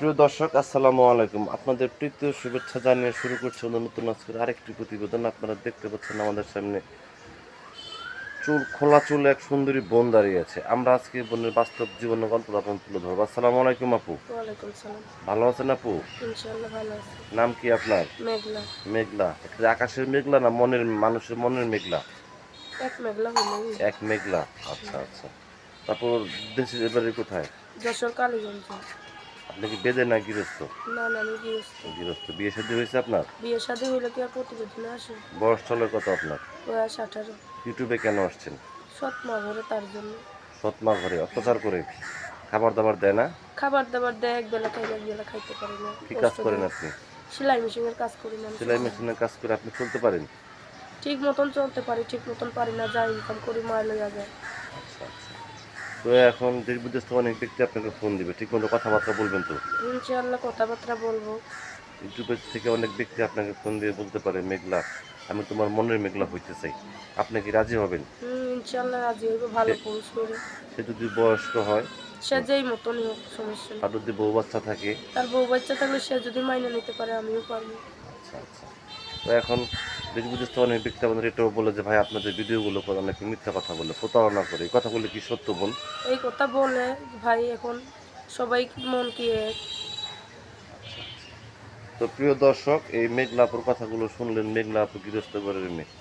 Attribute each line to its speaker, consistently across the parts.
Speaker 1: প্রিয় দর্শক আসসালামু আলাইকুম। আপনাদের প্রীতি ও শুভেচ্ছা জানিয়ে শুরু করছি আমাদের নতুন আজকের আরেকটি প্রতিবেদন। আপনারা দেখতে পাচ্ছেন আমাদের সামনে খোলা চুলে এক সুন্দরী বোন দাঁড়িয়ে আছে। আমরা আজকে বোনের বাস্তব জীবনের গল্প আপনাদের তুলে ধরবো। আসসালামু আলাইকুম আপু।
Speaker 2: ওয়ালাইকুম সালাম।
Speaker 1: ভালো আছেন আপু?
Speaker 2: ইনশাআল্লাহ ভালো আছি।
Speaker 1: নাম কি আপনার?
Speaker 2: মেঘলা।
Speaker 1: মেঘলা। এটা কি আকাশের মেঘলা না মানুষের মনের মেঘলা?
Speaker 2: এক মেঘলা হইলেই।
Speaker 1: এক মেঘলা। আচ্ছা আচ্ছা। তারপর দেশের বাড়ি কোথায়?
Speaker 2: যশোর কালীগঞ্জ।
Speaker 1: আপনি কি বেদে না গৃহস্থ?
Speaker 2: না না, আমি গৃহস্থ।
Speaker 1: গৃহস্থ। বিয়ে শাদী হয়েছে আপনার?
Speaker 2: বিয়ে শাদী হইলে কি আর প্রতিবেদনে আসে?
Speaker 1: বয়স চলে কত আপনার?
Speaker 2: বয়স 18।
Speaker 1: ইউটিউবে কেন আসছেন?
Speaker 2: সৎ মা ঘরে তার জন্য।
Speaker 1: সৎ মা ঘরে অত্যাচার করে খাবার দাবার দেয় না?
Speaker 2: খাবার দাবার দেয়, এক বেলা খাইলে এক বেলা খাইতে পারি না,
Speaker 1: কি কাজ
Speaker 2: কষ্ট
Speaker 1: করেন
Speaker 2: দেয়।
Speaker 1: আপনি?
Speaker 2: সেলাই মেশিনের কাজ করি না আমি।
Speaker 1: সেলাই মেশিনের কাজ করে আপনি চলতে পারেন?
Speaker 2: ঠিক মতন চলতে পারি, ঠিক মতন পারি না, যা ইনকাম করি মার লইয়া যায়।
Speaker 1: আচ্ছা আচ্ছা। তো এখন দেশ বিদেশ থেকে অনেক ব্যক্তি আপনাকে ফোন দিবে, ঠিক মতো কথাবার্তা বলবেন তো?
Speaker 2: ইনশাআল্লাহ কথাবার্তা বলবো।
Speaker 1: ইউটিউবের থেকে অনেক ব্যক্তি আপনাকে ফোন দিয়ে বলতে পারে, মেঘলা আমি তোমার মনের মেঘলা হইতে চাই, আপনি কি রাজি হবেন?
Speaker 2: ইনশাআল্লাহ রাজি হইব,
Speaker 1: সে
Speaker 2: ভালো পুরুষ হইলে।
Speaker 1: সে যদি বয়স্ক হয়
Speaker 2: সে যেই মতনই হোক, সমস্যা নেই।
Speaker 1: আর যদি বউ বাচ্চা থাকে?
Speaker 2: তার বউ বাচ্চা থাকলে সে যদি মাইনে নিতে পারে, আমিও পারবো।
Speaker 1: আচ্ছা আচ্ছা। তো এখন দেশ বিদেশ থেকে অনেক ব্যক্তি আমাদের এটাও বলে যে ভাই আপনাদের ভিডিওগুলো করে অনেকে মিথ্যা কথা বলে, প্রতারণা করে, এই কথাগুলো কি সত্য বোন?
Speaker 2: এই কথা বলে ভাই, এখন সবাই মন কি এক।
Speaker 1: তো প্রিয় দর্শক, এই মেঘলা আপুর কথাগুলো শুনলেন। মেঘলা আপু গৃহস্থ ঘরের মেয়ে,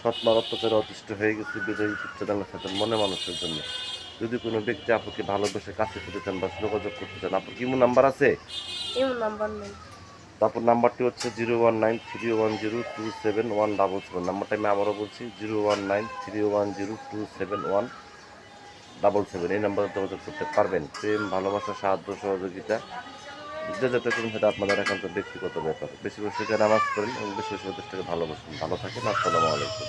Speaker 1: সৎমার অত্যাচারে অতিষ্ঠ হয়ে গেছে বিজয় ইউটিউব চ্যানেলের সাথে মনে মানুষের জন্য। যদি কোনো ব্যক্তি আপুকে ভালোবেসে কাছে পেতে চান বা যোগাযোগ করতে চান, আপুর কি নাম্বার আছে?
Speaker 2: এমন নাম্বার নেই।
Speaker 1: তারপর নাম্বারটি হচ্ছে 01931027177। নাম্বারটা আমি আবারও বলছি, 01931027177। এই নাম্বারে যোগাযোগ করতে পারবেন। প্রেম, ভালোবাসা, সাহায্য, সহযোগিতা যে যেটা করুন সেটা আপনাদের একান্ত ব্যক্তিগত ব্যাপার। বেশি বেশি করে নামাজ পড়েন এবং বেশি বেশি দেশটাকে ভালোবাসুন। ভালো থাকেন। আসসালামু আলাইকুম।